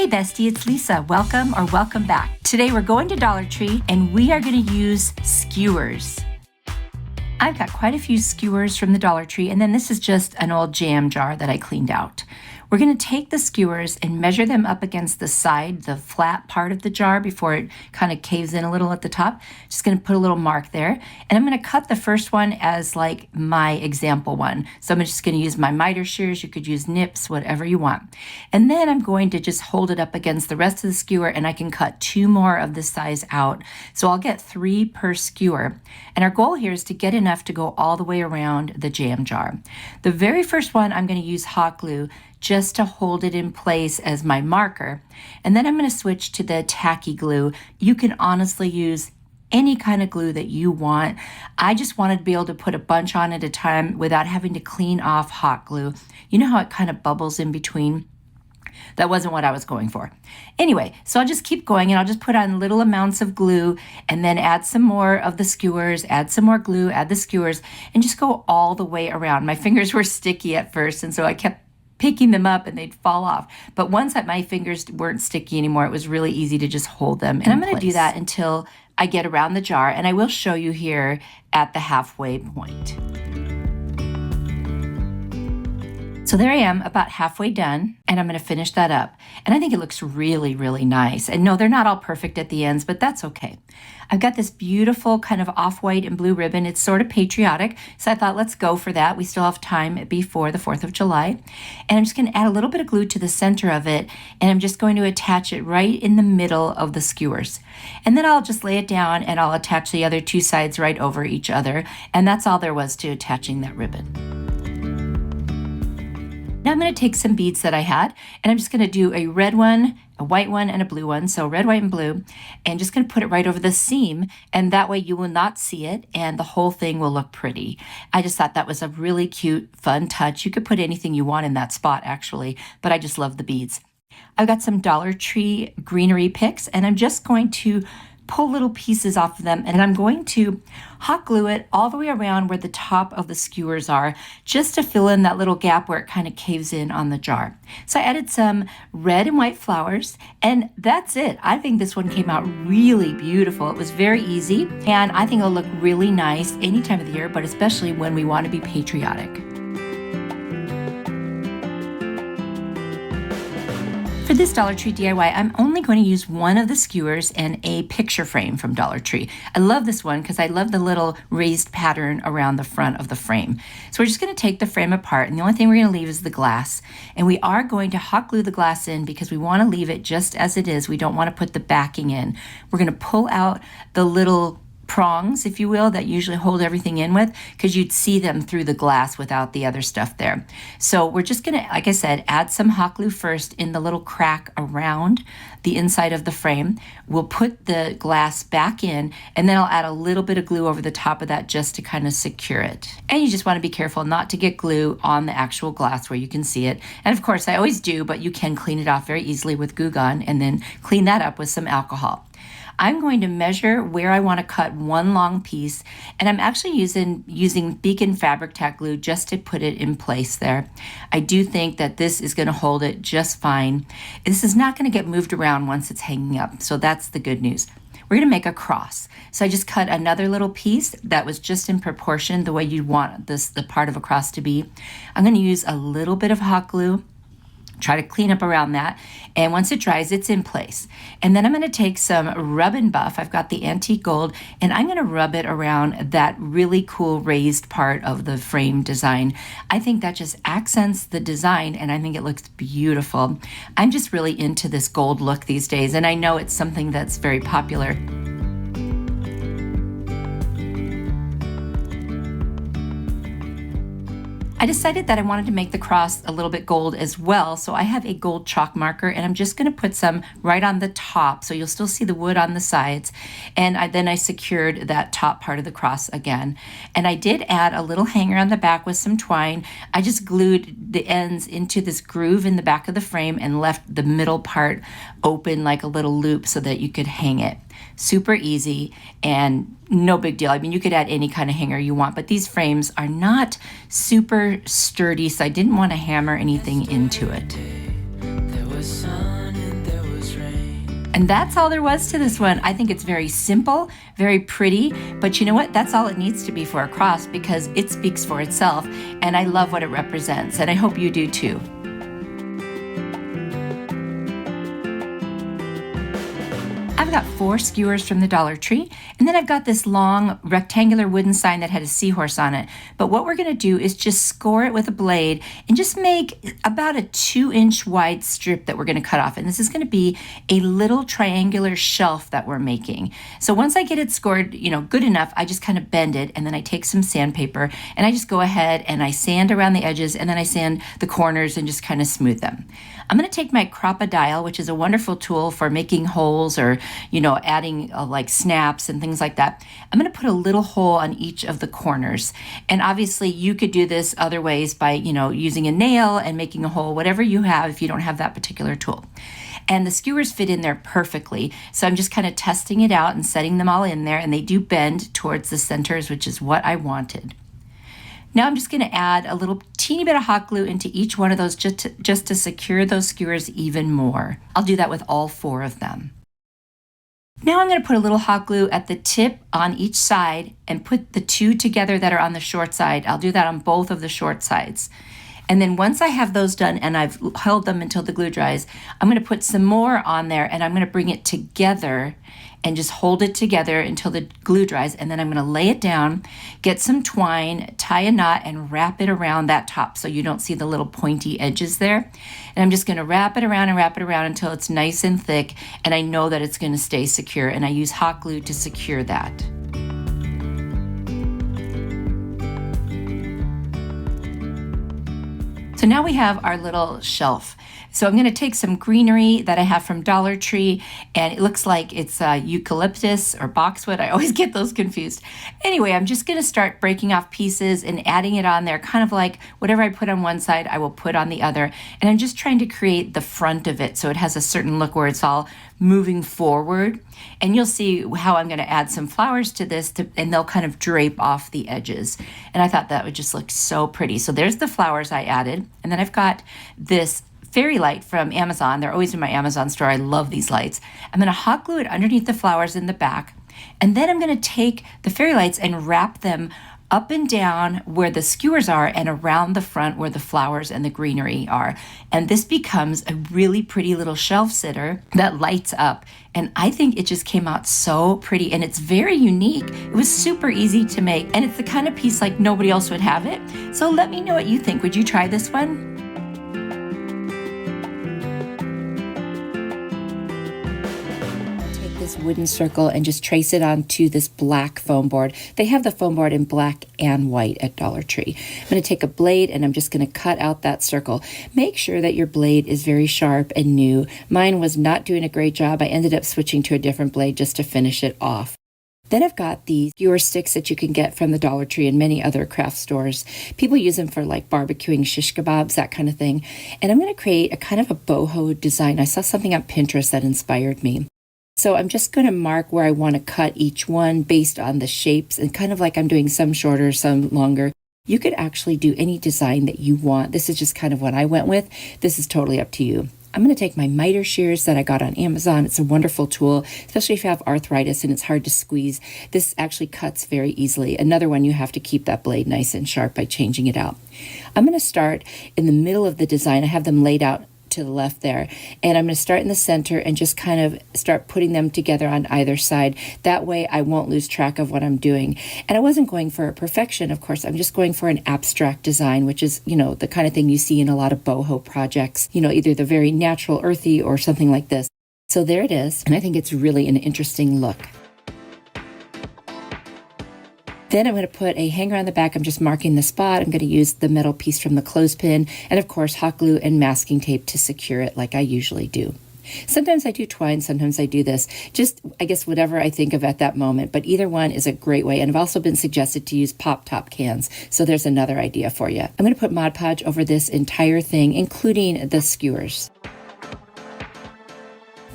Hey Bestie, it's Lisa. Welcome or welcome back. Today we're going to Dollar Tree and we are going to use skewers. I've got quite a few skewers from the Dollar Tree, and then this is just an old jam jar that I cleaned out. We're going to take the skewers and measure them up against the side, the flat part of the jar before it kind of caves in a little at the top. Just going to put a little mark there. And I'm going to cut the first one as like my example one. So I'm just going to use my miter shears. You could use nips, whatever you want. And then I'm going to just hold it up against the rest of the skewer, and I can cut 2 more of this size out. So I'll get 3 per skewer. And our goal here is to get enough to go all the way around the jam jar. The very first one, I'm going to use hot glue just to hold it in place as my marker. And then I'm going to switch to the tacky glue. You can honestly use any kind of glue that you want. I just wanted to be able to put a bunch on at a time without having to clean off hot glue. You know how it kind of bubbles in between? That wasn't what I was going for. Anyway, so I'll just keep going and I'll just put on little amounts of glue and then add some more of the skewers, add some more glue, add the skewers, and just go all the way around. My fingers were sticky at first, and so I kept picking them up and they'd fall off. But once that my fingers weren't sticky anymore, it was really easy to just hold them. And I'm going to do that until I get around the jar, and I will show you here at the halfway point. So there I am, about halfway done, and I'm going to finish that up. And I think it looks really, really nice. And no, they're not all perfect at the ends, but that's okay. I've got this beautiful kind of off-white and blue ribbon. It's sort of patriotic, so I thought let's go for that. We still have time before the 4th of July. And I'm just going to add a little bit of glue to the center of it, and I'm just going to attach it right in the middle of the skewers. And then I'll just lay it down and I'll attach the other 2 sides right over each other. And that's all there was to attaching that ribbon. Now I'm going to take some beads that I had, and I'm just going to do a red one, a white one, and a blue one. So red, white, and blue, and just going to put it right over the seam, and that way you will not see it and the whole thing will look pretty. I just thought that was a really cute, fun touch. You could put anything you want in that spot actually, but I just love the beads. I've got some Dollar Tree greenery picks, and I'm just going to pull little pieces off of them, and I'm going to hot glue it all the way around where the top of the skewers are, just to fill in that little gap where it kind of caves in on the jar. So I added some red and white flowers, and that's it. I think this one came out really beautiful. It was very easy, and I think it'll look really nice any time of the year, but especially when we want to be patriotic. For this Dollar Tree DIY, I'm only going to use one of the skewers and a picture frame from Dollar Tree. I love this one because I love the little raised pattern around the front of the frame. So we're just going to take the frame apart, and the only thing we're going to leave is the glass. And we are going to hot glue the glass in because we want to leave it just as it is. We don't want to put the backing in. We're going to pull out the little prongs, if you will, that usually hold everything in with, because you'd see them through the glass without the other stuff there. So we're just going to, like I said, add some hot glue first in the little crack around the inside of the frame. We'll put the glass back in, and then I'll add a little bit of glue over the top of that just to kind of secure it. And you just want to be careful not to get glue on the actual glass where you can see it. And of course, I always do, but you can clean it off very easily with Goo Gone and then clean that up with some alcohol. I'm going to measure where I want to cut one long piece, and I'm actually using Beacon Fabric Tack glue just to put it in place there. I do think that this is going to hold it just fine. This is not going to get moved around once it's hanging up, so that's the good news. We're going to make a cross. So I just cut another little piece that was just in proportion the way you'd want the part of a cross to be. I'm going to use a little bit of hot glue. Try to clean up around that, and once it dries, it's in place. And then I'm going to take some Rub and Buff. I've got the antique gold, and I'm going to rub it around that really cool raised part of the frame design. I think that just accents the design, and I think it looks beautiful. I'm just really into this gold look these days, and I know it's something that's very popular. I decided that I wanted to make the cross a little bit gold as well, so I have a gold chalk marker, and I'm just going to put some right on the top, so you'll still see the wood on the sides. And then I secured that top part of the cross again. And I did add a little hanger on the back with some twine. I just glued the ends into this groove in the back of the frame and left the middle part open like a little loop so that you could hang it. Super easy and no big deal. I mean, you could add any kind of hanger you want, but these frames are not super sturdy, so I didn't want to hammer anything into it. There was sun and there And that's all there was to this one. I think it's very simple, very pretty, but you know what? That's all it needs to be for a cross because it speaks for itself, and I love what it represents, and I hope you do too. I've got 4 skewers from the Dollar Tree, and then I've got this long rectangular wooden sign that had a seahorse on it. But what we're going to do is just score it with a blade and just make about a 2-inch wide strip that we're going to cut off. And this is going to be a little triangular shelf that we're making. So once I get it scored, good enough, I just kind of bend it, and then I take some sandpaper and I just go ahead and I sand around the edges, and then I sand the corners and just kind of smooth them. I'm going to take my Crop-A-Dial, which is a wonderful tool for making holes or, adding like snaps and things like that. I'm going to put a little hole on each of the corners. And obviously you could do this other ways by, using a nail and making a hole, whatever you have if you don't have that particular tool. And the skewers fit in there perfectly. So I'm just kind of testing it out and setting them all in there, and they do bend towards the centers, which is what I wanted. Now I'm just going to add a little teeny bit of hot glue into each one of those just to secure those skewers even more. I'll do that with all 4 of them. Now I'm going to put a little hot glue at the tip on each side and put the 2 together that are on the short side. I'll do that on both of the short sides. And then once I have those done and I've held them until the glue dries, I'm going to put some more on there, and I'm going to bring it together and just hold it together until the glue dries. And then I'm going to lay it down, get some twine, tie a knot, and wrap it around that top so you don't see the little pointy edges there. And I'm just going to wrap it around until it's nice and thick, and I know that it's going to stay secure. And I use hot glue to secure that. So now we have our little shelf. So I'm going to take some greenery that I have from Dollar Tree, and it looks like it's eucalyptus or boxwood. I always get those confused. Anyway, I'm just going to start breaking off pieces and adding it on there, kind of like whatever I put on one side, I will put on the other. And I'm just trying to create the front of it so it has a certain look where it's all moving forward. And you'll see how I'm going to add some flowers to this, and they'll kind of drape off the edges. And I thought that would just look so pretty. So there's the flowers I added. And then I've got this fairy light from Amazon. They're always in my Amazon store. I love these lights. I'm going to hot glue it underneath the flowers in the back. And then I'm going to take the fairy lights and wrap them up and down where the skewers are and around the front where the flowers and the greenery are. And this becomes a really pretty little shelf sitter that lights up. And I think it just came out so pretty, and it's very unique. It was super easy to make, and it's the kind of piece like nobody else would have it. So let me know what you think. Would you try this one? This wooden circle and just trace it onto this black foam board. They have the foam board in black and white at Dollar Tree. I'm going to take a blade and I'm just going to cut out that circle. Make sure that your blade is very sharp and new. Mine was not doing a great job. I ended up switching to a different blade just to finish it off. Then I've got these skewer sticks that you can get from the Dollar Tree and many other craft stores. People use them for like barbecuing shish kebabs, that kind of thing. And I'm going to create a kind of a boho design. I saw something on Pinterest that inspired me. So I'm just going to mark where I want to cut each one based on the shapes, and kind of like I'm doing some shorter, some longer. You could actually do any design that you want. This is just kind of what I went with. This is totally up to you. I'm going to take my miter shears that I got on Amazon. It's a wonderful tool, especially if you have arthritis and it's hard to squeeze. This actually cuts very easily. Another one, you have to keep that blade nice and sharp by changing it out. I'm going to start in the middle of the design. I have them laid out to the left there, and I'm going to start in the center and just kind of start putting them together on either side. That way I won't lose track of what I'm doing. And I wasn't going for perfection, of course. I'm just going for an abstract design, which is, the kind of thing you see in a lot of boho projects, either the very natural, earthy, or something like this. So there it is, and I think it's really an interesting look. Then I'm going to put a hanger on the back. I'm just marking the spot. I'm going to use the metal piece from the clothespin, and of course hot glue and masking tape to secure it like I usually do. Sometimes I do twine, sometimes I do this. Just, I guess, whatever I think of at that moment. But either one is a great way. And I've also been suggested to use pop-top cans. So there's another idea for you. I'm going to put Mod Podge over this entire thing, including the skewers.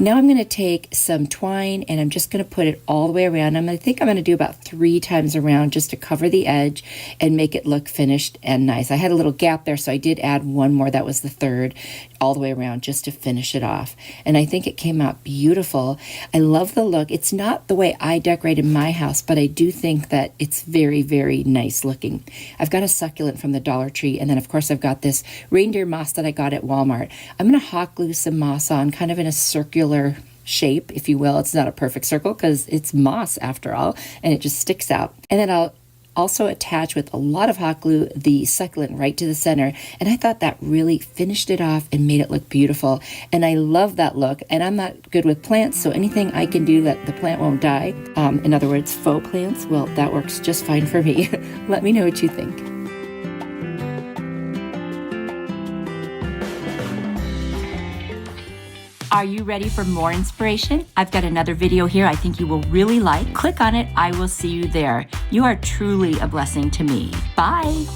Now I'm going to take some twine and I'm just going to put it all the way around. I think I'm going to do about 3 times around just to cover the edge and make it look finished and nice. I had a little gap there, so I did add one more. That was the third, all the way around just to finish it off. And I think it came out beautiful. I love the look. It's not the way I decorated my house, but I do think that it's very, very nice looking. I've got a succulent from the Dollar Tree, and then of course I've got this reindeer moss that I got at Walmart. I'm going to hot glue some moss on, kind of in a circular shape, if you will. It's not a perfect circle because it's moss after all, and it just sticks out. And then I'll also attach with a lot of hot glue the succulent right to the center, and I thought that really finished it off and made it look beautiful. And I love that look, and I'm not good with plants, so anything I can do that the plant won't die, in other words faux plants, well, that works just fine for me. Let me know what you think. Are you ready for more inspiration? I've got another video here I think you will really like. Click on it. I will see you there. You are truly a blessing to me. Bye.